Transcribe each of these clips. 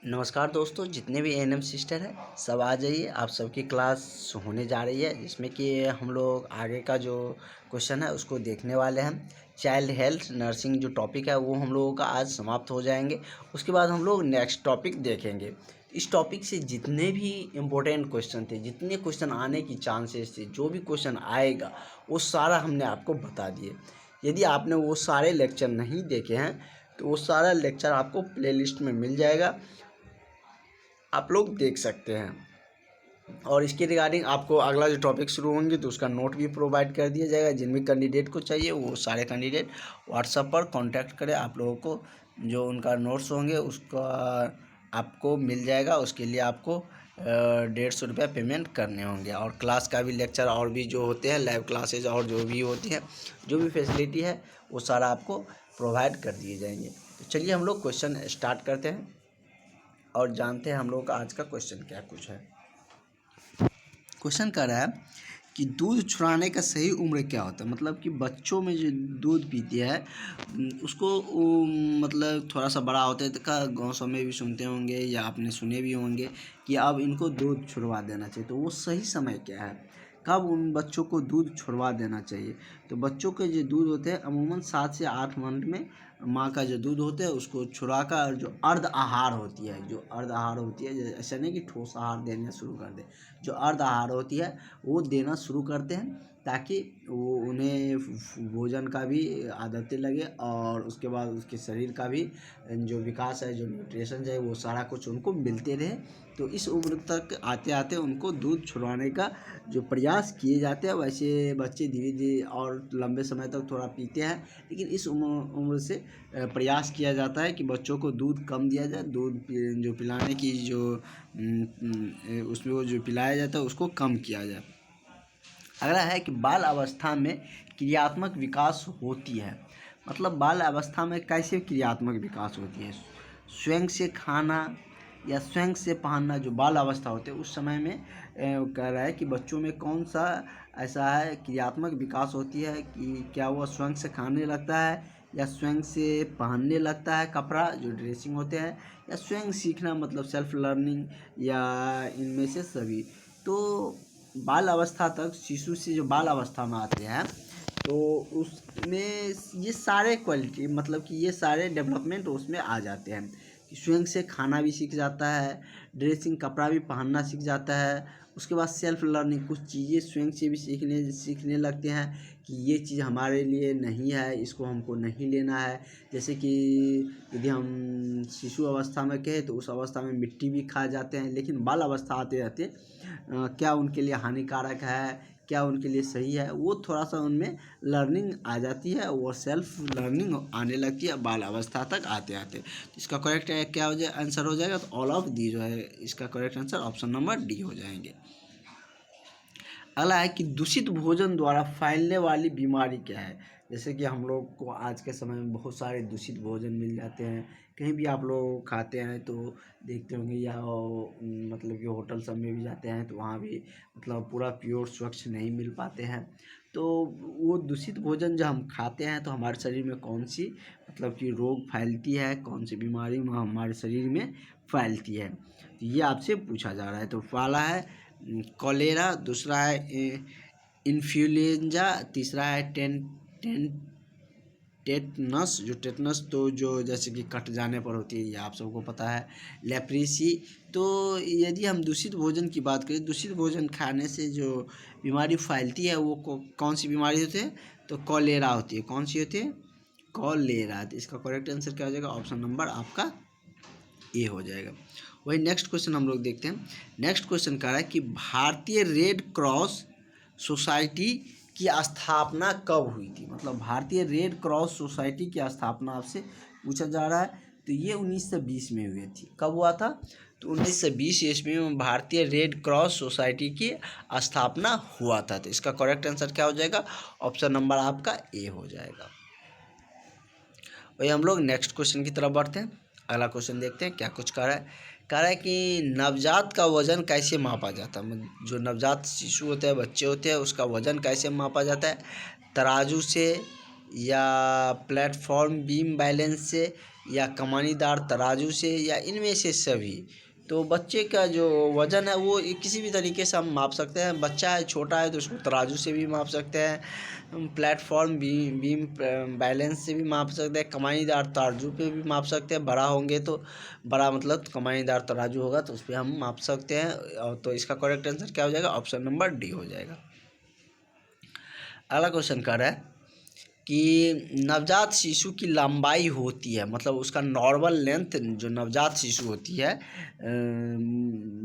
नमस्कार दोस्तों, जितने भी एएनएम सिस्टर हैं सब आ जाइए। आप सबकी क्लास होने जा रही है, जिसमें कि हम लोग आगे का जो क्वेश्चन है उसको देखने वाले हैं। चाइल्ड हेल्थ नर्सिंग जो टॉपिक है वो हम लोगों का आज समाप्त हो जाएंगे। उसके बाद हम लोग नेक्स्ट टॉपिक देखेंगे। इस टॉपिक से जितने भी इम्पोर्टेंट क्वेश्चन थे, जितने क्वेश्चन आने की चांसेस थे, जो भी क्वेश्चन आएगा वो सारा हमने आपको बता दिए। यदि आपने वो सारे लेक्चर नहीं देखे हैं तो वो सारा लेक्चर आपको प्लेलिस्ट में मिल जाएगा, आप लोग देख सकते हैं। और इसके रिगार्डिंग आपको अगला जो टॉपिक शुरू होंगे तो उसका नोट भी प्रोवाइड कर दिया जाएगा। जिन भी कैंडिडेट को चाहिए वो सारे कैंडिडेट व्हाट्सएप पर कांटेक्ट करें। आप लोगों को जो उनका नोट्स होंगे उसका आपको मिल जाएगा। उसके लिए आपको 150 रुपया पेमेंट करने होंगे। और क्लास का भी लेक्चर और भी जो होते हैं लाइव क्लासेज और जो भी होती हैं, जो भी फैसिलिटी है वो सारा आपको प्रोवाइड कर दिए जाएंगे। तो चलिए हम लोग क्वेश्चन स्टार्ट करते हैं और जानते हैं हम लोग का आज का क्वेश्चन क्या कुछ है। क्वेश्चन कर रहा है कि दूध छुड़ाने का सही उम्र क्या होता है। मतलब कि बच्चों में जो दूध पीती है उसको मतलब थोड़ा सा बड़ा होता है तो का गाँव सब में भी सुनते होंगे या आपने सुने भी होंगे कि अब इनको दूध छुड़वा देना चाहिए। तो वो सही समय क्या है, कब उन बच्चों को दूध छुड़वा देना चाहिए। तो बच्चों के जो दूध होते हैं अमूमन 7 से 8 मंथ में माँ का जो दूध होता है उसको छुड़ा कर जो अर्ध आहार होती है, जो अर्ध आहार होती है, ऐसा नहीं कि ठोस आहार देना शुरू कर दे, जो अर्ध आहार होती है वो देना शुरू करते हैं ताकि वो उन्हें भोजन का भी आदतें लगे और उसके बाद उसके शरीर का भी जो विकास है, जो न्यूट्रिशन है, वो सारा कुछ उनको मिलते रहे। तो इस उम्र तक आते आते उनको दूध छुड़वाने का जो प्रयास किए जाते हैं। वैसे बच्चे धीरे धीरे और लंबे समय तक थोड़ा पीते हैं, लेकिन इस उम्र से प्रयास किया जाता है कि बच्चों को दूध कम दिया जाए। दूध जो पिलाने की जो उसमें वो जो पिलाया जाता है उसको कम किया जाए। अगला है कि बाल अवस्था में क्रियात्मक विकास होती है। मतलब बाल अवस्था में कैसे क्रियात्मक विकास होती है। स्वयं से खाना या स्वयं से पहनना, जो बाल अवस्था होते हैं उस समय में कह रहा है कि बच्चों में कौन सा ऐसा है क्रियात्मक विकास होती है कि क्या वह स्वयं से खाने लगता है या स्वयं से पहनने लगता है कपड़ा जो ड्रेसिंग होते हैं, या स्वयं सीखना मतलब सेल्फ लर्निंग, या इनमें से सभी। तो बाल अवस्था तक शिशु से जो बाल अवस्था में आते हैं तो उसमें ये सारे क्वालिटी मतलब कि ये सारे डेवलपमेंट उसमें आ जाते हैं कि स्वयं से खाना भी सीख जाता है, ड्रेसिंग कपड़ा भी पहनना सीख जाता है। उसके बाद सेल्फ लर्निंग, कुछ चीज़ें स्वयं से भी सीखने लगते हैं कि ये चीज़ हमारे लिए नहीं है, इसको हमको नहीं लेना है। जैसे कि यदि हम शिशु अवस्था में कहें तो उस अवस्था में मिट्टी भी खा जाते हैं, लेकिन बाल अवस्था आते रहते क्या उनके लिए हानिकारक है, क्या उनके लिए सही है, वो थोड़ा सा उनमें लर्निंग आ जाती है, वो सेल्फ लर्निंग आने लगती है बाल अवस्था तक आते आते। इसका करेक्ट क्या हो जाए आंसर हो जाएगा, तो ऑल ऑफ दी जो है इसका correct answer option number D हो जाएंगे। अगला है कि दूषित भोजन द्वारा फैलने वाली बीमारी क्या है। जैसे कि हम लोग को आज के समय में बहुत सारे दूषित भोजन मिल जाते हैं, कहीं भी आप लोग खाते हैं तो देखते होंगे, या मतलब कि होटल सब में भी जाते हैं तो वहाँ भी मतलब पूरा प्योर स्वच्छ नहीं मिल पाते हैं। तो वो दूषित भोजन जो हम खाते हैं तो हमारे शरीर में कौन सी मतलब कि रोग फैलती है, कौन सी बीमारी हमारे शरीर में फैलती है, तो ये आपसे पूछा जा रहा है। तो पहला है कॉलेरा, दूसरा है इन्फ्लुएंजा, तीसरा है टेटनस, जो टेटनस तो जो जैसे कि कट जाने पर होती है, ये आप सबको पता है। लेप्रेसी। तो यदि हम दूषित भोजन की बात करें, दूषित भोजन खाने से जो बीमारी फैलती है वो कौन सी बीमारी होती है, तो कॉलेरा होती है। कौन सी होती है, कॉलेरा। तो इसका करेक्ट आंसर क्या हो जाएगा, ऑप्शन नंबर आपका ए हो जाएगा। वही नेक्स्ट क्वेश्चन हम लोग देखते हैं। नेक्स्ट क्वेश्चन कह रहा है कि भारतीय रेड क्रॉस सोसाइटी की स्थापना कब हुई थी। मतलब भारतीय रेड क्रॉस सोसाइटी की स्थापना आपसे पूछा जा रहा है। तो ये 1920 में हुई थी। कब हुआ था, तो 1920 ईस्वी में भारतीय रेड क्रॉस सोसाइटी की स्थापना हुआ था। तो इसका करेक्ट आंसर क्या हो जाएगा, ऑप्शन नंबर आपका ए हो जाएगा। वही हम लोग नेक्स्ट क्वेश्चन की तरफ बढ़ते हैं। अगला क्वेश्चन देखते हैं क्या कुछ कह रहा है कि नवजात का वजन कैसे मापा जाता है। जो नवजात शिशु होते हैं, बच्चे होते हैं, उसका वजन कैसे मापा जाता है, तराजू से या प्लेटफॉर्म बीम बैलेंस से या कमानीदार तराजू से या इनमें से सभी। तो बच्चे का जो वज़न है वो किसी भी तरीके से हम माप सकते हैं। बच्चा है, छोटा है, तो उसको तराजू से भी माप सकते हैं, प्लेटफॉर्म बीम बैलेंस से भी माप सकते हैं, कमानीदार तराजू पे भी माप सकते हैं। बड़ा होंगे तो बड़ा मतलब कमानीदार तराजू होगा तो उस पर हम माप सकते हैं। और तो इसका करेक्ट आंसर क्या हो जाएगा? ऑप्शन नंबर डी हो जाएगा। अगला क्वेश्चन कर रहा है कि नवजात शिशु की लंबाई होती है, मतलब उसका नॉर्मल लेंथ जो नवजात शिशु होती है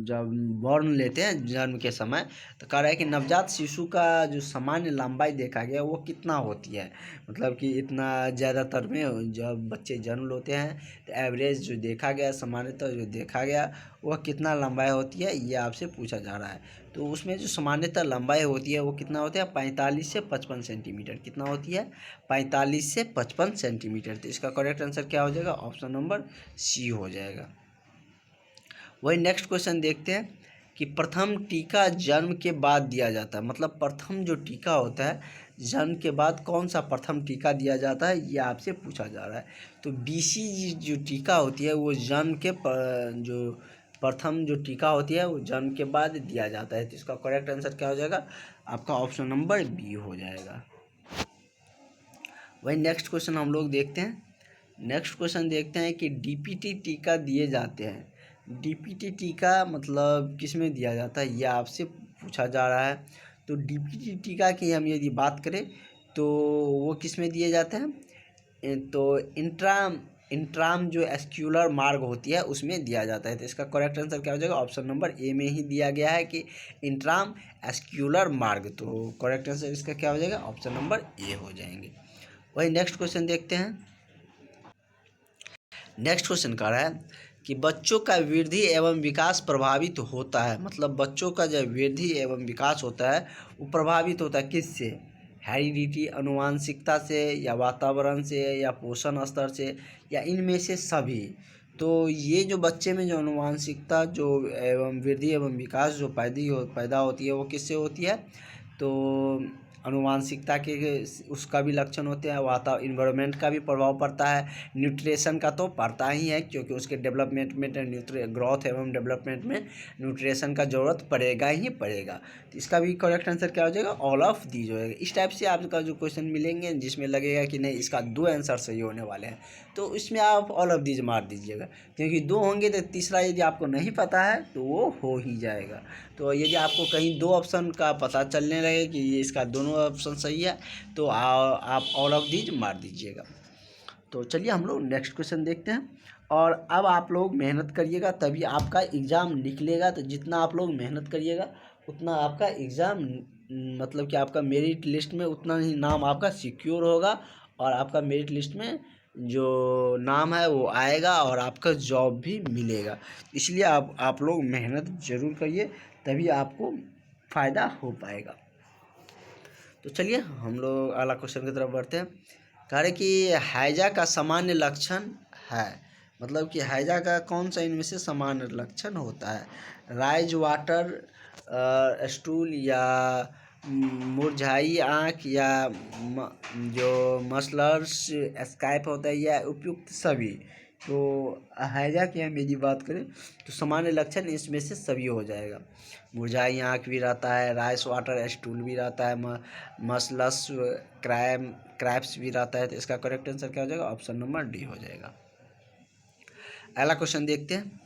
जब बॉर्न लेते हैं जन्म के समय, तो कह रहा है कि नवजात शिशु का जो सामान्य लंबाई देखा गया वो कितना होती है। मतलब कि इतना ज़्यादातर में जब बच्चे जन्म लेते हैं तो एवरेज जो देखा गया, सामान्यतः जो देखा गया वह कितना लंबाई होती है, ये आपसे पूछा जा रहा है। तो उसमें जो सामान्यतः लंबाई होती है वो कितना होती है? 45 से 55 सेंटीमीटर। कितना होती है? 45 से 55 सेंटीमीटर। तो इसका करेक्ट आंसर क्या हो जाएगा? ऑप्शन नंबर सी हो जाएगा। वही नेक्स्ट क्वेश्चन देखते हैं कि प्रथम टीका जन्म के बाद दिया जाता है, मतलब प्रथम जो टीका होता है जन्म के बाद कौन सा प्रथम टीका दिया जाता है, ये आपसे पूछा जा रहा है। तो बीसीजी जो टीका होती है वो जन्म के जो प्रथम जो टीका होती है वो जन्म के बाद दिया जाता है। तो इसका करेक्ट आंसर क्या हो जाएगा? आपका ऑप्शन नंबर बी हो जाएगा। वही नेक्स्ट क्वेश्चन हम लोग देखते हैं। नेक्स्ट क्वेश्चन देखते हैं कि डीपीटी टीका दिए जाते हैं। डीपीटी टीका मतलब किस में दिया जाता है, ये आपसे पूछा जा रहा है। तो डीपीटी टीका की हम यदि बात करें तो वो किस में दिए जाते हैं? तो इंट्राम जो एस्क्यूलर मार्ग होती है उसमें दिया जाता है। तो इसका करेक्ट आंसर क्या हो जाएगा? ऑप्शन नंबर ए में ही दिया गया है कि इंट्राम एस्क्यूलर मार्ग। तो करेक्ट आंसर इसका क्या हो जाएगा? ऑप्शन नंबर ए हो जाएंगे। वही नेक्स्ट क्वेश्चन देखते हैं। नेक्स्ट क्वेश्चन कह रहा है कि बच्चों का वृद्धि एवं विकास प्रभावित होता है, मतलब बच्चों का जब वृद्धि एवं विकास होता है वो प्रभावित होता है किससे? हेरिडिटी अनुवांशिकता से, या वातावरण से, या पोषण स्तर से, या इनमें से सभी। तो ये जो बच्चे में जो अनुवांशिकता जो एवं वृद्धि एवं विकास जो पैदा होती है वो किससे होती है? तो अनुवांशिकता के उसका भी लक्षण होते हैं, इन्वायरमेंट का भी प्रभाव पड़ता है, न्यूट्रिशन का तो पड़ता ही है क्योंकि उसके डेवलपमेंट में ग्रोथ एवं डेवलपमेंट में न्यूट्रिशन का ज़रूरत पड़ेगा ही पड़ेगा। तो इसका भी करेक्ट आंसर क्या हो जाएगा? ऑल ऑफ दीज हो जाएगा। इस टाइप से आपका जो क्वेश्चन मिलेंगे जिसमें लगेगा कि नहीं इसका 2 आंसर सही होने वाले हैं, तो इसमें आप ऑल ऑफ दीज मार दीजिएगा, क्योंकि 2 होंगे तो तीसरा यदि आपको नहीं पता है तो वो हो ही जाएगा। तो यदि आपको कहीं 2 ऑप्शन का पता चलने लगे कि ये इसका दोनों ऑप्शन सही है तो आप ऑल ऑफ दीज मार दीजिएगा। तो चलिए हम लोग नेक्स्ट क्वेश्चन देखते हैं। और अब आप लोग मेहनत करिएगा तभी आपका एग्ज़ाम निकलेगा। तो जितना आप लोग मेहनत करिएगा उतना आपका एग्ज़ाम मतलब कि आपका मेरिट लिस्ट में उतना ही नाम आपका सिक्योर होगा, और आपका मेरिट लिस्ट में जो नाम है वो आएगा और आपका जॉब भी मिलेगा। इसलिए आप लोग मेहनत ज़रूर करिए तभी आपको फ़ायदा हो पाएगा। तो चलिए हम लोग अगला क्वेश्चन की तरफ बढ़ते हैं। कह रहे कि हैजा का सामान्य लक्षण है, मतलब कि हैजा का कौन सा इनमें से सामान्य लक्षण होता है? राइज वाटर स्टूल, या मुरझाई आँख, या जो मसलर्स स्काइप होता है, या उपयुक्त सभी। तो हैजा की हम यदि बात करें तो सामान्य लक्षण इसमें से सभी हो जाएगा। मुरझाई आँख भी रहता है, राइस वाटर स्टूल भी रहता है, मसलस क्रैप्स भी रहता है। तो इसका करेक्ट आंसर क्या हो जाएगा? ऑप्शन नंबर डी हो जाएगा। अगला क्वेश्चन देखते हैं।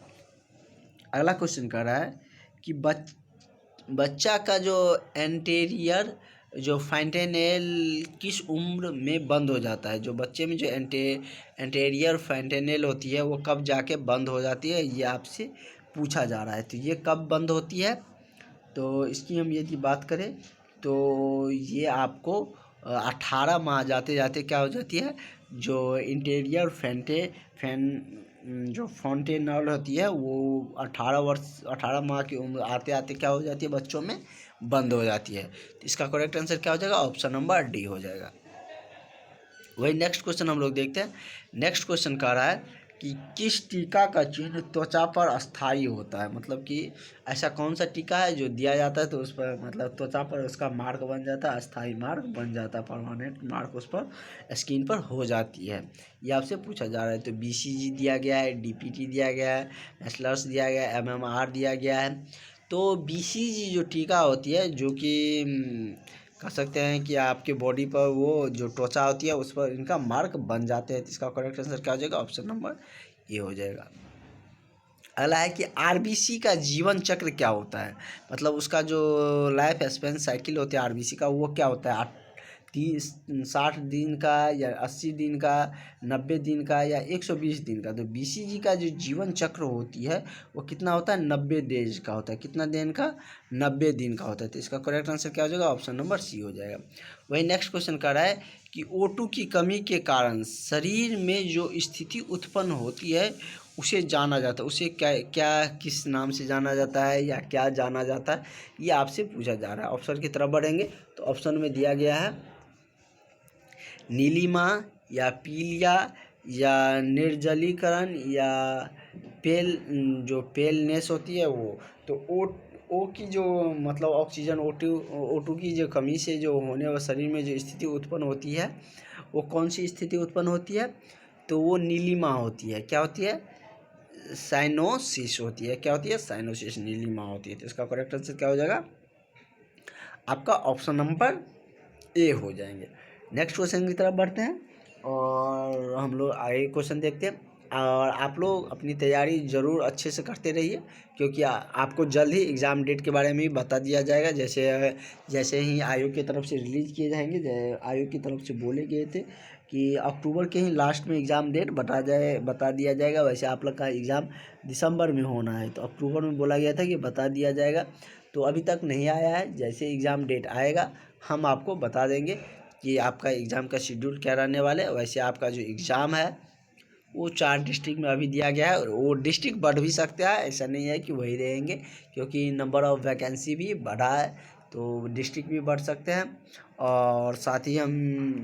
अगला क्वेश्चन कह रहा है कि बच्चा का जो एंटेरियर जो फैंटेनेल किस उम्र में बंद हो जाता है? जो बच्चे में जो एंटेरियर फैंटेनेल होती है वो कब जाके बंद हो जाती है, ये आपसे पूछा जा रहा है। तो ये कब बंद होती है? तो इसकी हम यदि बात करें तो ये आपको 18 माह जाते जाते क्या हो जाती है, जो इंटीरियर जो फॉन्टेनल होती है वो 18 माह की उम्र आते आते क्या हो जाती है, बच्चों में बंद हो जाती है। तो इसका करेक्ट आंसर क्या हो जाएगा? ऑप्शन नंबर डी हो जाएगा। वही नेक्स्ट क्वेश्चन हम लोग देखते हैं। नेक्स्ट क्वेश्चन कह रहा है कि किस टीका का चिन्ह त्वचा पर अस्थायी होता है। मतलब कि ऐसा कौन सा टीका है जो दिया जाता है तो उस पर मतलब त्वचा पर उसका मार्क बन जाता है, अस्थायी मार्क बन जाता है, परमानेंट मार्क उस पर स्किन पर हो जाती है। ये आपसे पूछा जा रहा है। तो BCG दिया गया है, DPT दिया गया है, मैस्लर्स दिया गया है, MMR दिया गया है। तो BCG जो टीका होती है जो कि कह सकते हैं कि आपके बॉडी पर वो जो त्वचा होती है उस पर इनका मार्क बन जाते हैं। तो इसका करेक्ट आंसर क्या हो जाएगा? ऑप्शन नंबर ए हो जाएगा। अगला है कि RBC का जीवन चक्र क्या होता है। मतलब उसका जो लाइफ स्पेन साइकिल होता है RBC का वो क्या होता है? 60 दिन का या 80 दिन का, 90 दिन का या 120 दिन का। तो BCG का जो जीवन चक्र होती है वो कितना होता है? 90 डेज का होता है। कितना दिन का? 90 दिन का होता है। तो इसका करेक्ट आंसर क्या हो जाएगा? ऑप्शन नंबर सी हो जाएगा। वही नेक्स्ट क्वेश्चन कर रहा है कि O2 की कमी के कारण शरीर में जो स्थिति उत्पन्न होती है उसे जाना जाता है, उसे क्या क्या किस नाम से जाना जाता है या क्या जाना जाता है, ये आपसे पूछा जा रहा है। ऑप्शन की तरफ बढ़ेंगे तो ऑप्शन में दिया गया है नीलिमा या पीलिया या निर्जलीकरण या जो पेलनेस होती है वो। तो ओ की जो मतलब ऑक्सीजन O2 की जो कमी से जो होने वाले शरीर में जो स्थिति उत्पन्न होती है वो कौन सी स्थिति उत्पन्न होती है? तो वो नीलिमा होती है। क्या होती है? साइनोसिस होती है। क्या होती है? साइनोसिस, नीलिमा होती है। तो इसका करेक्ट आंसर क्या हो जाएगा? आपका ऑप्शन नंबर ए हो जाएंगे। नेक्स्ट क्वेश्चन की तरफ बढ़ते हैं और हम लोग आगे क्वेश्चन देखते हैं। और आप लोग अपनी तैयारी ज़रूर अच्छे से करते रहिए क्योंकि आपको जल्द ही एग्ज़ाम डेट के बारे में भी बता दिया जाएगा। जैसे ही आयोग की तरफ से रिलीज़ किए जाएंगे। आयोग की तरफ से बोले गए थे कि अक्टूबर के ही लास्ट में एग्ज़ाम डेट बता दिया जाएगा। वैसे आप लोग का एग्ज़ाम दिसंबर में होना है तो अक्टूबर में बोला गया था कि बता दिया जाएगा। तो अभी तक नहीं आया है। जैसे एग्ज़ाम डेट आएगा हम आपको बता देंगे कि आपका एग्ज़ाम का शेड्यूल क्या रहने वाला है। वैसे आपका जो एग्ज़ाम है वो 4 डिस्ट्रिक्ट में अभी दिया गया है और वो डिस्ट्रिक्ट बढ़ भी सकता है। ऐसा नहीं है कि वही रहेंगे क्योंकि नंबर ऑफ़ वैकेंसी भी बढ़ा है तो डिस्ट्रिक्ट भी बढ़ सकते हैं। और साथ ही हम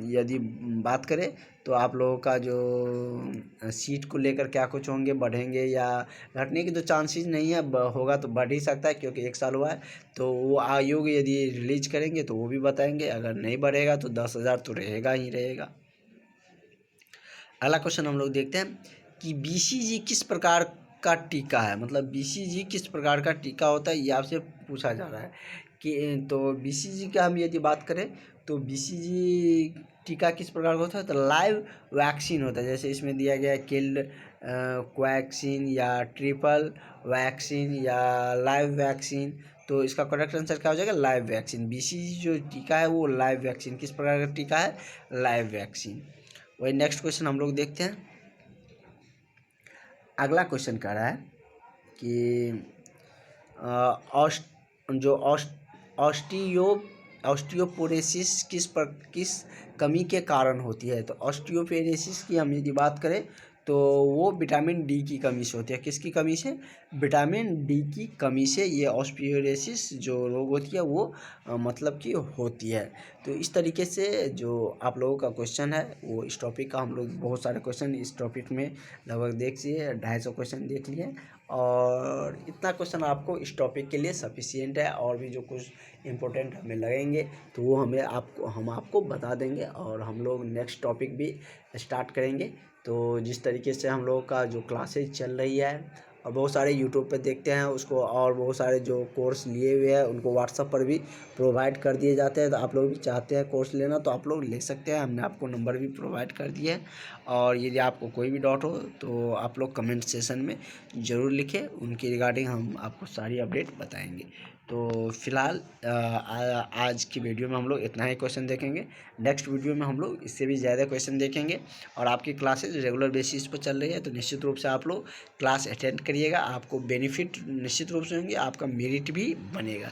यदि बात करें तो आप लोगों का जो सीट को लेकर क्या कुछ होंगे, बढ़ेंगे या घटने की तो चांसेस नहीं है, होगा तो बढ़ ही सकता है क्योंकि 1 साल हुआ है। तो वो आयोग यदि रिलीज करेंगे तो वो भी बताएंगे। अगर नहीं बढ़ेगा तो 10,000 तो रहेगा ही रहेगा। अगला क्वेश्चन हम लोग देखते हैं कि BCG किस प्रकार का टीका है। मतलब BCG किस प्रकार का टीका होता है ये आपसे पूछा जा रहा है कि तो BCG का हम यदि बात करें तो BCG टीका किस प्रकार का होता है? तो लाइव वैक्सीन होता है। जैसे इसमें दिया गया है किल्ड कोवैक्सीन या ट्रिपल वैक्सीन या लाइव वैक्सीन। तो इसका करेक्ट आंसर क्या हो जाएगा? Live vaccine. BCG जो टीका है वो लाइव वैक्सीन। किस प्रकार का टीका है? Live vaccine. वही नेक्स्ट क्वेश्चन हम लोग देखते हैं। अगला क्वेश्चन कह रहा है कि ऑस्टियोपोरोसिस किस कमी के कारण होती है। तो ऑस्टियोपोरोसिस की हम यदि बात करें तो वो विटामिन डी की कमी से होती है। किसकी कमी से? विटामिन डी की कमी से ये ऑस्टियोपोरोसिस जो रोग होती है वो मतलब कि होती है। तो इस तरीके से जो आप लोगों का क्वेश्चन है वो इस टॉपिक का हम लोग बहुत सारे क्वेश्चन इस टॉपिक में लगभग देख लिए, 250 क्वेश्चन देख लिए और इतना क्वेश्चन आपको इस टॉपिक के लिए सफिशिएंट है। और भी जो कुछ इम्पोर्टेंट हमें लगेंगे तो वो हम आपको बता देंगे और हम लोग नेक्स्ट टॉपिक भी स्टार्ट करेंगे। तो जिस तरीके से हम लोगों का जो क्लासेज चल रही है और बहुत सारे यूट्यूब पे देखते हैं उसको और बहुत सारे जो कोर्स लिए हुए हैं उनको व्हाट्सएप पर भी प्रोवाइड कर दिए जाते हैं। तो आप लोग भी चाहते हैं कोर्स लेना तो आप लोग ले सकते हैं। हमने आपको नंबर भी प्रोवाइड कर दिया है और यदि आपको कोई भी डाउट हो तो आप लोग कमेंट सेशन में ज़रूर लिखें। उनकी रिगार्डिंग हम आपको सारी अपडेट बताएंगे। तो फिलहाल आज की वीडियो में हम लोग इतना ही क्वेश्चन देखेंगे। नेक्स्ट वीडियो में हम लोग इससे भी ज़्यादा क्वेश्चन देखेंगे और आपकी क्लासेज रेगुलर बेसिस पर चल रही है तो निश्चित रूप से आप लोग क्लास अटेंड करिएगा। आपको बेनिफिट निश्चित रूप से होंगे, आपका मेरिट भी बनेगा।